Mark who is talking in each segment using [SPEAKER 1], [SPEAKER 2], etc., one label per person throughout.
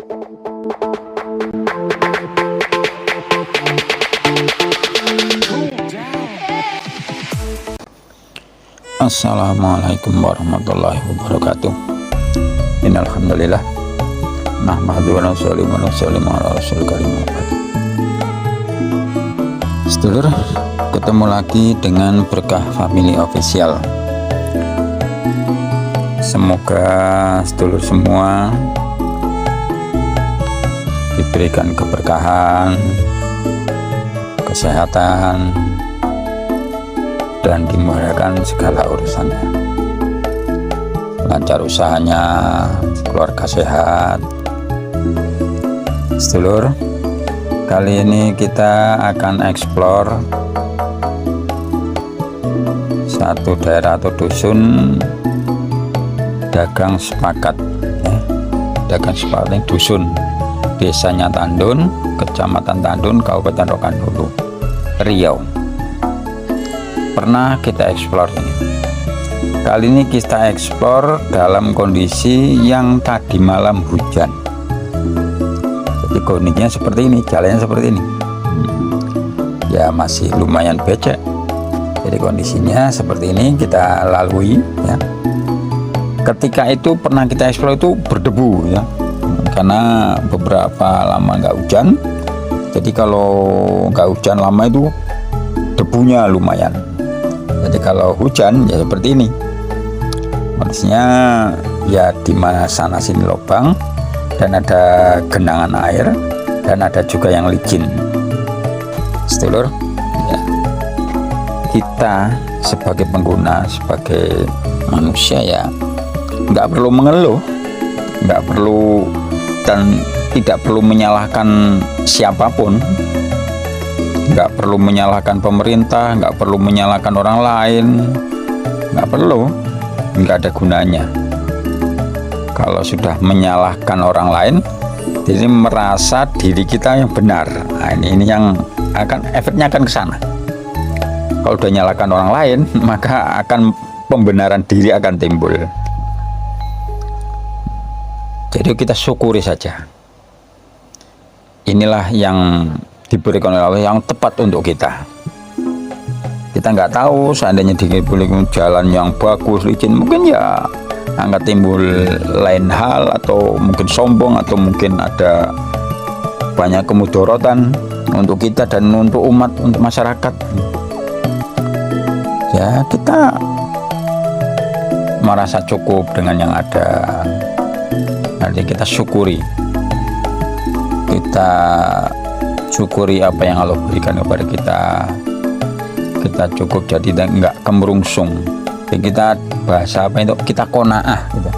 [SPEAKER 1] Assalamualaikum warahmatullahi wabarakatuh. Innalhamdulillah nahmaduhu wa nusallimu ala rasulil karim. Sedulur, ketemu lagi dengan Berkah Family Official. Semoga sedulur semua diberikan keberkahan, kesehatan, dan dimudahkan segala urusannya, lancar usahanya, keluarga sehat. Sedulur, kali ini kita akan eksplor satu daerah atau dusun dagang sepakat ya. Dagang sepakat dusun, desanya Tandun, kecamatan Tandun, Kabupaten Rokan Hulu, Riau. Pernah kita eksplor ini. Kali ini kita eksplor dalam kondisi yang tadi malam hujan. Jadi kondisinya seperti ini, jalannya seperti ini. Ya masih lumayan becek. Jadi kondisinya seperti ini kita lalui ya. Ketika itu pernah kita eksplor itu berdebu ya. Karena beberapa lama nggak hujan. Jadi kalau nggak hujan lama itu debunya lumayan. Jadi kalau hujan ya seperti ini kondisinya, ya di mana sana sini lubang dan ada genangan air dan ada juga yang licin. Sedulur ya, kita sebagai pengguna, sebagai manusia ya nggak perlu mengeluh, nggak perlu dan tidak perlu menyalahkan siapapun. Nggak perlu menyalahkan pemerintah, nggak perlu menyalahkan orang lain, nggak perlu, nggak ada gunanya. Kalau sudah menyalahkan orang lain, jadi merasa diri kita yang benar. Nah, ini yang akan efeknya akan ke sana. Kalau udah menyalahkan orang lain, maka akan pembenaran diri akan timbul. Jadi kita syukuri saja. Inilah yang diberikan oleh Allah yang tepat untuk kita. Kita nggak tahu seandainya diberi jalan yang bagus, licin, mungkin ya akan timbul lain hal, atau mungkin sombong, atau mungkin ada banyak kemudorotan untuk kita dan untuk umat, untuk masyarakat. Ya kita merasa cukup dengan yang ada. Nanti kita syukuri. Kita syukuri apa yang Allah berikan kepada kita. Kita cukup, jadi enggak kemerungsung. Jadi kita bahasa apa itu? Kita qanaah gitu.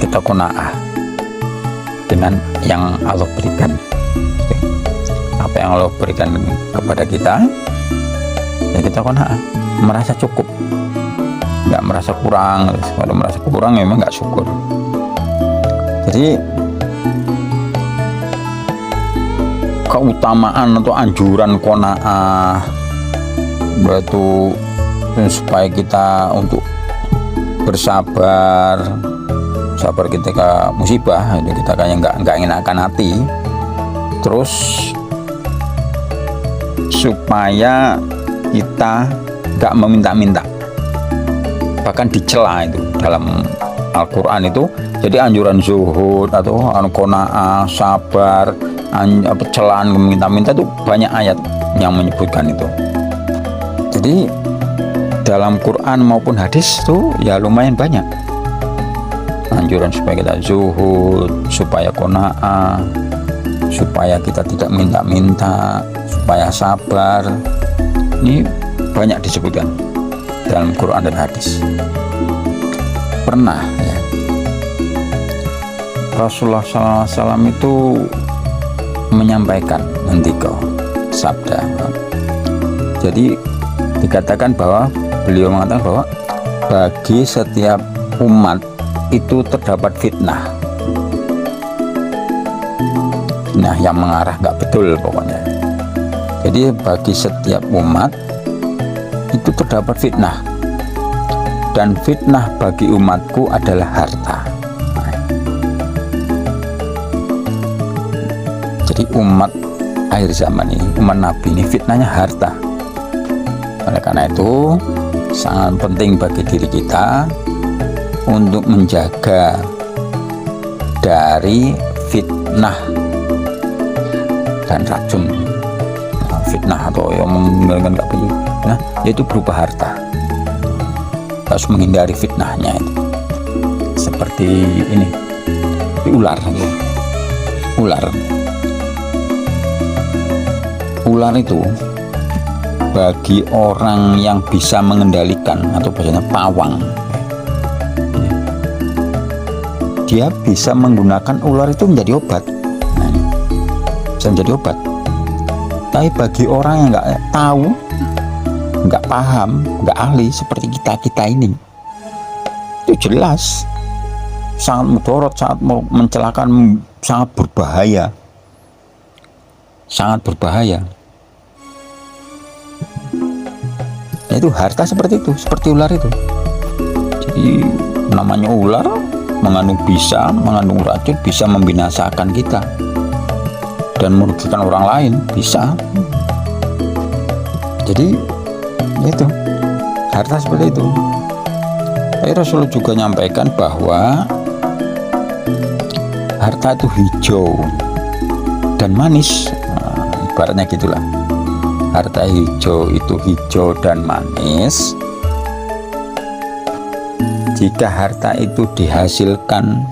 [SPEAKER 1] Kita qanaah dengan yang Allah berikan. Apa yang Allah berikan kepada kita, ya kita qanaah, merasa cukup. Enggak merasa kurang. Kalau merasa kurang memang enggak syukur. Jadi keutamaan atau anjuran qanaah yaitu supaya kita untuk bersabar, sabar ketika musibah, itu kita kayak nggak enakan hati. Terus supaya kita nggak meminta-minta, bahkan dicela itu dalam Al-Quran itu. Jadi anjuran zuhud atau qanaah, sabar, celaan, meminta-minta itu banyak ayat yang menyebutkan itu. Jadi dalam Quran maupun hadis itu ya lumayan banyak anjuran supaya kita zuhud, supaya qanaah, supaya kita tidak minta-minta, supaya sabar. Ini banyak disebutkan dalam Quran dan hadis. Pernah ya Rasulullah SAW itu menyampaikan ngendika sabda. Jadi dikatakan bahwa beliau mengatakan bahwa bagi setiap umat itu terdapat fitnah. Nah, yang mengarah nggak betul pokoknya. Jadi bagi setiap umat itu terdapat fitnah, dan fitnah bagi umatku adalah harta. umat akhir zaman ini, umat Nabi ini fitnahnya harta. Oleh karena itu sangat penting bagi diri kita untuk menjaga dari fitnah dan racun. Fitnah atau yang meninggalkan nggak perlu, nah yaitu berupa harta. Harus menghindari fitnahnya itu. Seperti ini, ular. Ular itu bagi orang yang bisa mengendalikan, atau biasanya pawang, dia bisa menggunakan ular itu menjadi obat. Nah, ini bisa menjadi obat. Tapi bagi orang yang nggak tahu, nggak paham, nggak ahli seperti kita ini, itu jelas sangat mudarat, sangat mencelakakan, sangat berbahaya, sangat berbahaya. Nah, itu harta seperti itu, seperti ular itu. Jadi namanya ular mengandung racun, bisa membinasakan kita dan merugikan orang lain, bisa. Jadi itu harta seperti itu. Tapi Rasulullah juga menyampaikan bahwa harta itu hijau dan manis. Nah, ibaratnya gitulah. Harta hijau itu hijau dan manis. Jika harta itu dihasilkan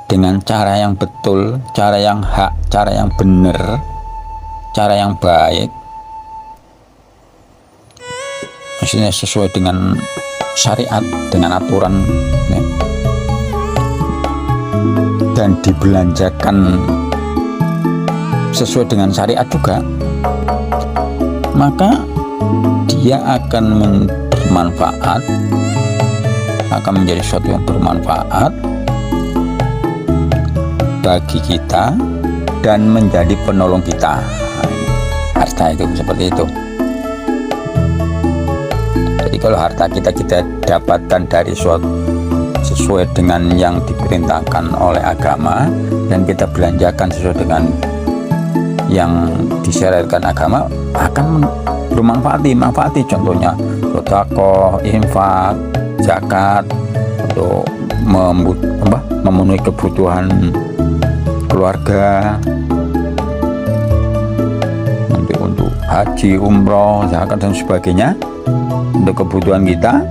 [SPEAKER 1] dengan cara yang betul, cara yang hak, cara yang benar, cara yang baik, maksudnya sesuai dengan syariat, dengan aturan, ya, dan dibelanjakan sesuai dengan syariat juga, maka dia akan bermanfaat, akan menjadi sesuatu yang bermanfaat bagi kita dan menjadi penolong kita. Harta itu seperti itu. Jadi kalau harta kita dapatkan dari suatu sesuai dengan yang diperintahkan oleh agama, dan kita belanjakan sesuai dengan yang disyariatkan agama, akan manfaati. Contohnya sedekah, infak, zakat, untuk memenuhi kebutuhan keluarga, untuk haji, umroh, zakat dan sebagainya, untuk kebutuhan kita,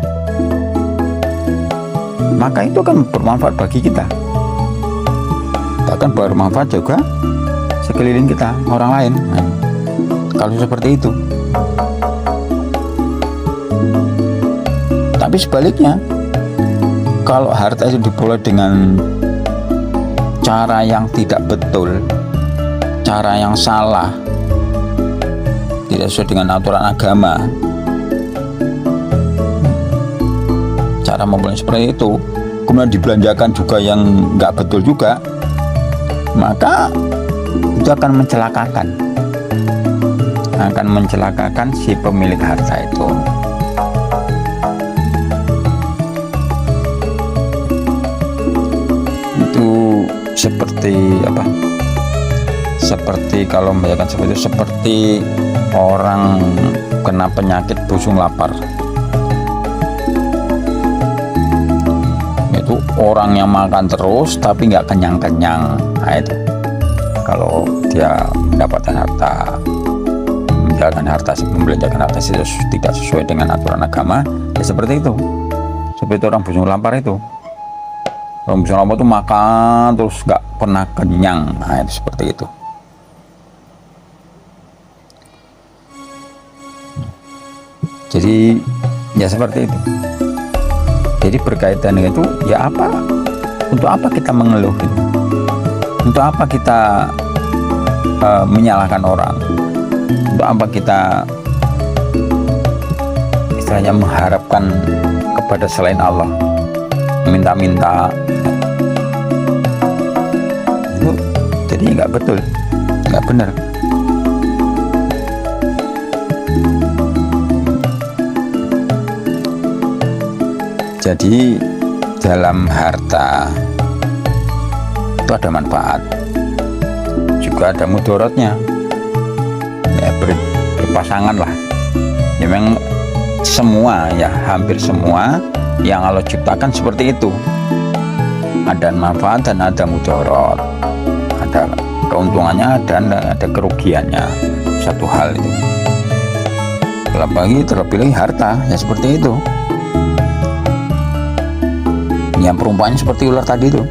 [SPEAKER 1] maka itu akan bermanfaat bagi kita. Bahkan bermanfaat juga sekeliling kita, orang lain. Nah, kalau seperti itu. Tapi sebaliknya, kalau harta itu diperoleh dengan cara yang tidak betul, cara yang salah, tidak sesuai dengan aturan agama, cara memperoleh seperti itu, kemudian dibelanjakan juga yang nggak betul juga, maka itu akan mencelakakan si pemilik harta itu. Itu seperti apa? Seperti kalau membayangkan seperti itu, seperti orang kena penyakit busung lapar. Itu orang yang makan terus tapi nggak kenyang-kenyang. Nah, itu kalau dia mendapatkan harta, membelanjakan harta tidak sesuai dengan aturan agama, ya seperti itu. Seperti orang busung lapar itu. Orang busung lapar itu makan terus nggak pernah kenyang. Nah, itu seperti itu. Jadi ya seperti itu. Jadi berkaitan dengan itu, ya apa? Untuk apa kita mengeluh? Untuk apa kita menyalahkan orang? Untuk apa kita istilahnya mengharapkan kepada selain Allah, minta-minta? Itu jadi nggak betul, nggak benar. Jadi dalam harta itu ada manfaat, juga ada mudorotnya ya, berpasangan lah ya. Memang semua ya, hampir semua yang Allah ciptakan seperti itu, ada manfaat dan ada mudorot, ada keuntungannya dan ada kerugiannya, satu hal itu. Terlebih lagi harta ya seperti itu, yang perumpamannya seperti ular tadi itu.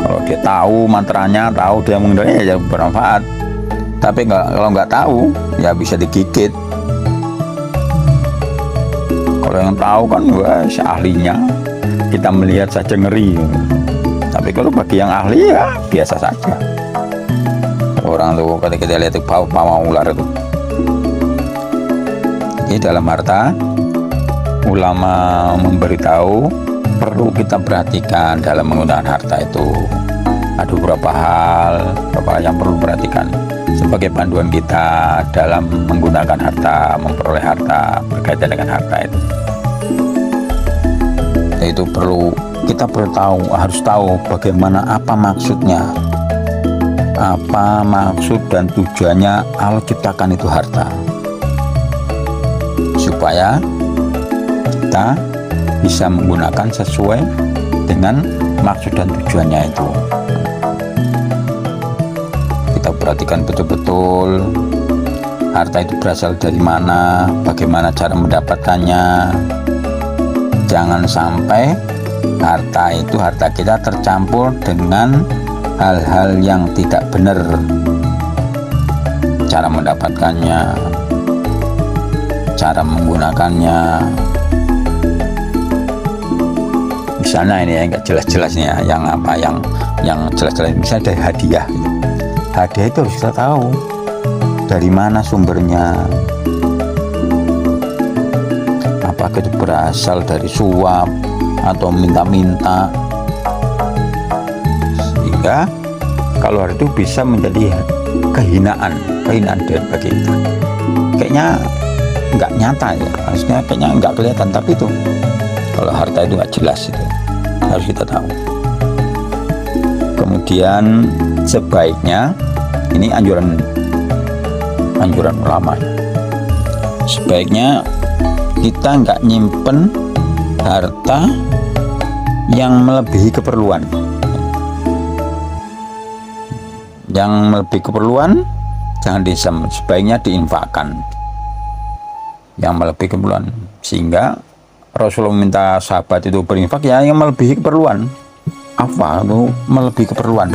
[SPEAKER 1] Kalau dia tahu mantranya, tahu dia mengendalinya ya bermanfaat. Tapi kalau nggak tahu ya bisa digigit. Kalau yang tahu kan wah ahlinya, kita melihat saja ngeri. Tapi kalau bagi yang ahli ya biasa saja. Orang tuh ketika kita lihat itu pawang ular itu. Jadi dalam harta, ulama memberitahu perlu kita perhatikan dalam menggunakan harta itu. Ada beberapa hal yang perlu perhatikan sebagai panduan kita dalam menggunakan harta, memperoleh harta, berkaitan dengan harta itu. Itu kita harus tahu bagaimana, apa maksudnya, apa maksud dan tujuannya Allah ciptakan itu harta, supaya kita bisa menggunakan sesuai dengan maksud dan tujuannya itu. Kita perhatikan betul-betul harta itu berasal dari mana, bagaimana cara mendapatkannya. Jangan sampai harta kita tercampur dengan hal-hal yang tidak benar cara mendapatkannya, cara menggunakannya. Misalnya ini yang enggak jelas-jelasnya, yang jelas-jelas misalnya dari hadiah gitu. Hadiah itu harus kita tahu dari mana sumbernya, apakah itu berasal dari suap atau minta-minta, sehingga kalau hari itu bisa menjadi kehinaan bagi kita. Kayaknya nggak nyata ya, maksudnya kayaknya nggak kelihatan, tapi itu kalau harta itu nggak jelas, itu harus kita tahu. Kemudian sebaiknya, ini anjuran ulama, sebaiknya kita nggak nyimpen harta yang melebihi keperluan. Yang melebihi keperluan jangan disimpan, sebaiknya diinfakkan yang melebihi keperluan. Sehingga Rasulullah minta sahabat itu berinfak ya yang melebihi keperluan. Apa itu melebihi keperluan?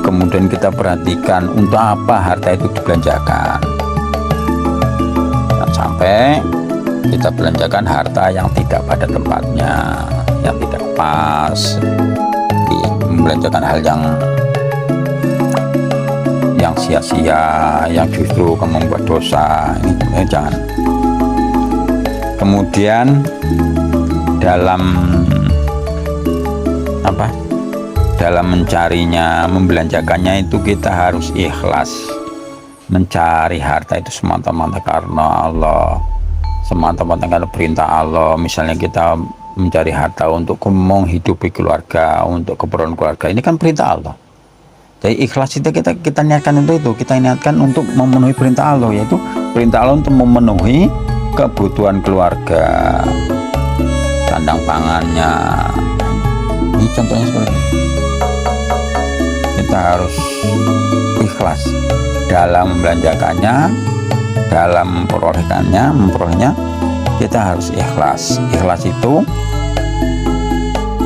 [SPEAKER 1] Kemudian kita perhatikan untuk apa harta itu dibelanjakan. Jangan sampai kita belanjakan harta yang tidak pada tempatnya, yang tidak pas, membelanjakan hal yang sia-sia, yang justru membuat dosa. Ini jangan. Kemudian dalam mencarinya, membelanjakannya itu kita harus ikhlas. Mencari harta itu semata-mata karena Allah, semata-mata karena perintah Allah. Misalnya kita mencari harta untuk menghidupi keluarga, untuk keperluan keluarga, ini kan perintah Allah. Jadi ikhlas itu kita niatkan untuk itu, kita niatkan untuk memenuhi perintah Allah, yaitu perintah Allah untuk memenuhi kebutuhan keluarga, sandang pangannya. Ini contohnya seperti ini. Kita harus ikhlas dalam membelanjakannya, dalam memperolehnya kita harus ikhlas. Ikhlas itu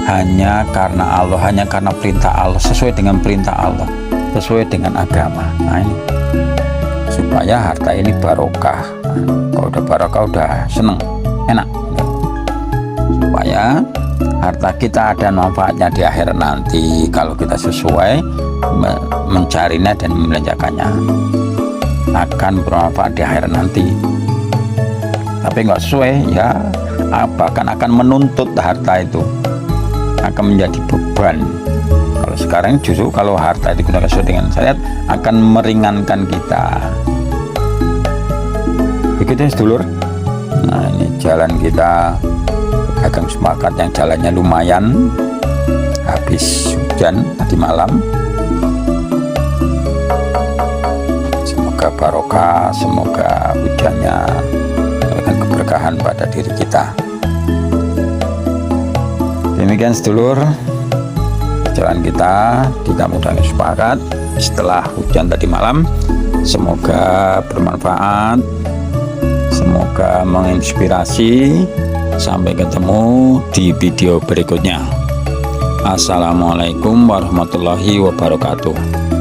[SPEAKER 1] hanya karena Allah, hanya karena perintah Allah, sesuai dengan perintah Allah, sesuai dengan agama. Nah ini supaya harta ini barokah. Kalau udah barokah udah seneng, enak. Supaya harta kita ada manfaatnya di akhirat nanti kalau kita sesuai mencarinya dan membelanjakannya, akan bermanfaat di akhirat nanti. Tapi nggak sesuai ya bahkan akan menuntut harta itu, akan menjadi beban. Kalau sekarang justru kalau harta digunakan sesuai dengan syariat akan meringankan kita. Begitu ya sedulur. Nah ini jalan kita, akan sepakat yang jalannya lumayan, habis hujan tadi malam. Semoga barokah, semoga hujannya memberikan keberkahan pada diri kita. Demikian sedulur, jalan kita mudah-mudahan sepakat setelah hujan tadi malam. Semoga bermanfaat, semoga menginspirasi. Sampai ketemu di video berikutnya. Assalamualaikum warahmatullahi wabarakatuh.